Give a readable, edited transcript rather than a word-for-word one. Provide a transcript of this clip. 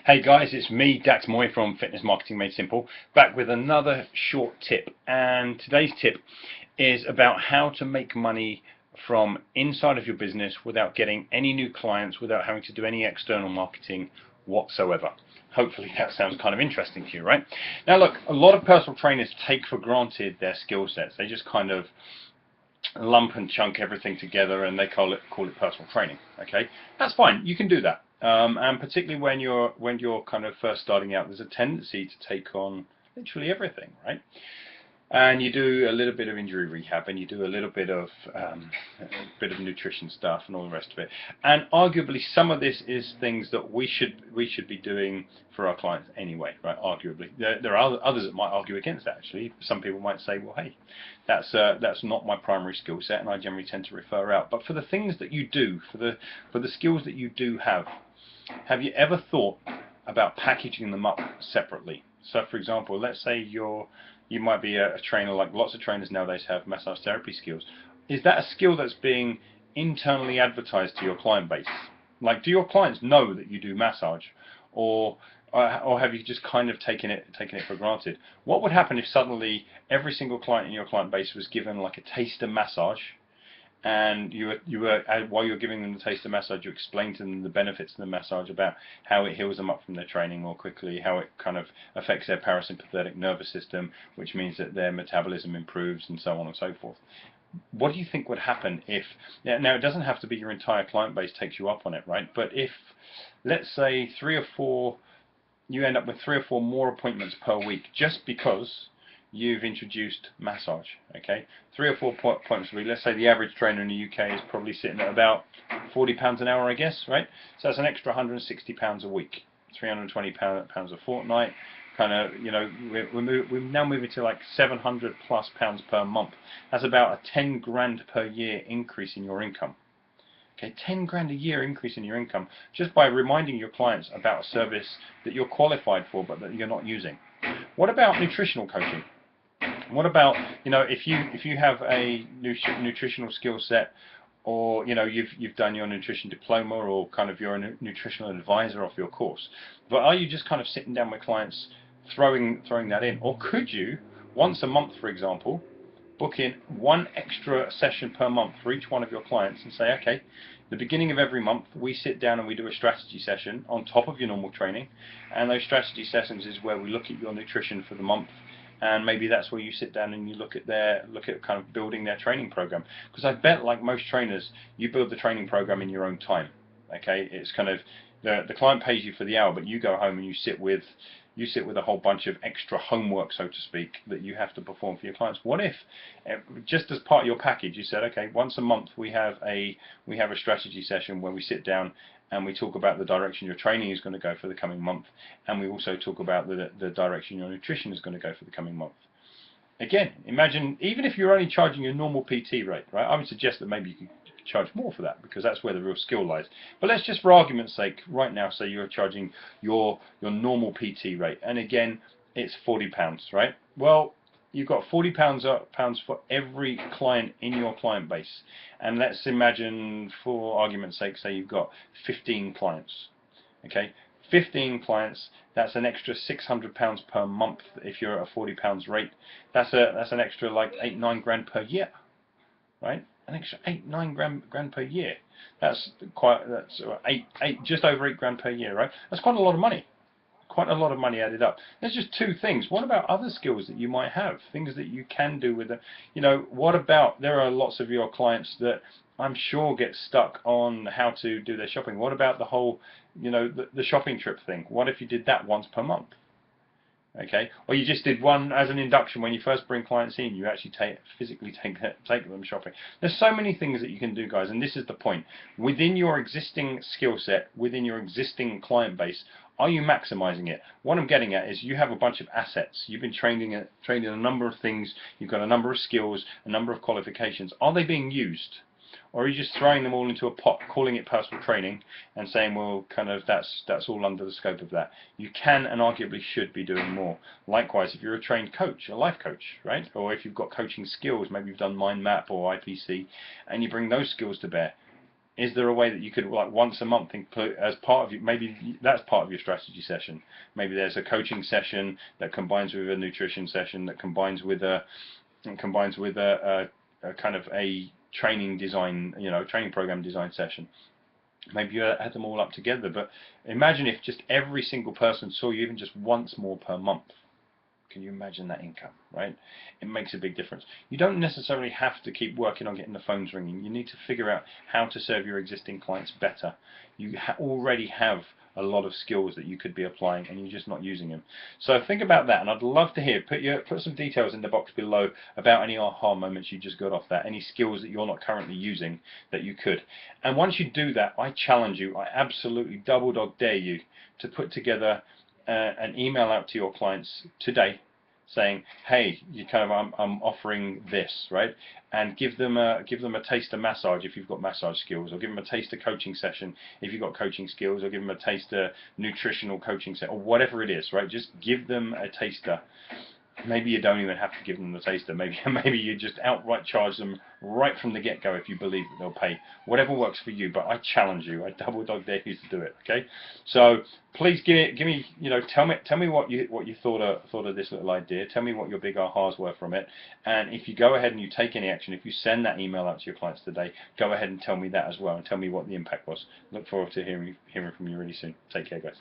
Hey guys, it's me, Dax Moy from Fitness Marketing Made Simple, back with another short tip. And today's tip is about how to make money from inside of your business without getting any new clients, without having to do any external marketing whatsoever. Hopefully that sounds kind of interesting to you, right? Now look, a lot of personal trainers take for granted their skill sets. They just kind of lump and chunk everything together and they call it personal training. Okay, that's fine, you can do that. And particularly when you're kind of first starting out, there's a tendency to take on literally everything, right? And you do a little bit of injury rehab, and you do a little bit of nutrition stuff, and all the rest of it. And arguably, some of this is things that we should be doing for our clients anyway, right? Arguably, there are others that might argue against that. Actually, some people might say, well, hey, that's not my primary skill set, and I generally tend to refer out. But for the things that you do, for the skills that you do have you ever thought about packaging them up separately? So, for example, let's say you might be a trainer, like lots of trainers nowadays have massage therapy skills. Is that a skill that's being internally advertised to your client base? Like, do your clients know that you do massage, or have you just kind of taken it for granted? What would happen if suddenly every single client in your client base was given like a taster massage, and while you're giving them the taster massage, you explain to them the benefits of the massage, about how it heals them up from their training more quickly, how it kind of affects their parasympathetic nervous system, which means that their metabolism improves, and so on and so forth. What do you think would happen if, now it doesn't have to be your entire client base takes you up on it, right? But if, let's say, you end up with 3 or 4 more appointments per week just because you've introduced massage, okay? 3 or 4 appointments a week. Let's say the average trainer in the UK is probably sitting at about £40 an hour, I guess, right? So that's an extra £160 a week, £320 a fortnight. Kind of, you know, we're now moving to like £700+ per month. That's about a 10 grand per year increase in your income. Okay, 10 grand a year increase in your income just by reminding your clients about a service that you're qualified for but that you're not using. What about nutritional coaching? What about, you know, if you have a nutritional skill set, or you know you've done your nutrition diploma, or kind of you're a nutritional advisor off your course, but are you just kind of sitting down with clients throwing that in, or could you once a month, for example, book in 1 extra session per month for each one of your clients and say, okay, the beginning of every month we sit down and we do a strategy session on top of your normal training, and those strategy sessions is where we look at your nutrition for the month, and maybe that's where you sit down and you look at kind of building their training program. Because I bet, like most trainers, you build the training program in your own time. Okay, it's kind of the client pays you for the hour, but you go home and you sit with a whole bunch of extra homework, so to speak, that you have to perform for your clients. What if, just as part of your package, you said, okay, once a month we have a strategy session where we sit down and we talk about the direction your training is going to go for the coming month, and we also talk about the direction your nutrition is going to go for the coming month. Again, imagine, even if you're only charging your normal PT rate, right? I would suggest that maybe you can charge more for that, because that's where the real skill lies. But let's just, for argument's sake, right now say you're charging your normal PT rate, and again it's £40, right? Well, you've got £40 for every client in your client base, and let's imagine, for argument's sake, say you've got 15 clients. Okay, 15 clients, that's an extra £600 per month. If you're at a £40 rate, that's an extra like 8-9 grand per year, right? An extra 8-9 grand per year. That's just over 8 grand per year, right? That's quite a lot of money. Quite a lot of money added up. There's just 2 things. What about other skills that you might have? Things that you can do with it. You know, what about, there are lots of your clients that I'm sure get stuck on how to do their shopping. What about the whole, you know, the shopping trip thing? What if you did that once per month? Okay, or you just did one as an induction when you first bring clients in. You actually physically take them shopping. There's so many things that you can do, guys, and this is the point. Within your existing skill set, within your existing client base, are you maximizing it? What I'm getting at is you have a bunch of assets. You've been trained in a number of things. You've got a number of skills, a number of qualifications. Are they being used? Or are you just throwing them all into a pot, calling it personal training, and saying, well, kind of that's all under the scope of that? You can and arguably should be doing more. Likewise, if you're a trained coach, a life coach, right? Or if you've got coaching skills, maybe you've done mind map or IPC, and you bring those skills to bear. Is there a way that you could, like, once a month include as part of maybe that's part of your strategy session. Maybe there's a coaching session that combines with a nutrition session that combines with a a kind of a training design, training program design session. Maybe you add them all up together. But imagine if just every single person saw you even just once more per month. Can you imagine that income, right? It makes a big difference. You don't necessarily have to keep working on getting the phones ringing. You need to figure out how to serve your existing clients better. You already have a lot of skills that you could be applying, and you're just not using them. So think about that, and I'd love to hear. Put some details in the box below about any aha moments you just got off that, any skills that you're not currently using that you could. And once you do that, I challenge you, I absolutely double dog dare you to put together an email out to your clients today saying, hey, I'm offering this, right? And give them a taster massage if you've got massage skills, or give them a taster coaching session if you've got coaching skills, or give them a taster nutritional coaching set, or whatever it is, right? Just give them a taster. Maybe you don't even have to give them the taster. Maybe you just outright charge them right from the get-go if you believe that they'll pay. Whatever works for you, but I challenge you. I double dog dare you to do it. Okay? So please give me, tell me what you thought of this little idea. Tell me what your big ahas were from it. And if you go ahead and you take any action, if you send that email out to your clients today, go ahead and tell me that as well, and tell me what the impact was. Look forward to hearing from you really soon. Take care, guys.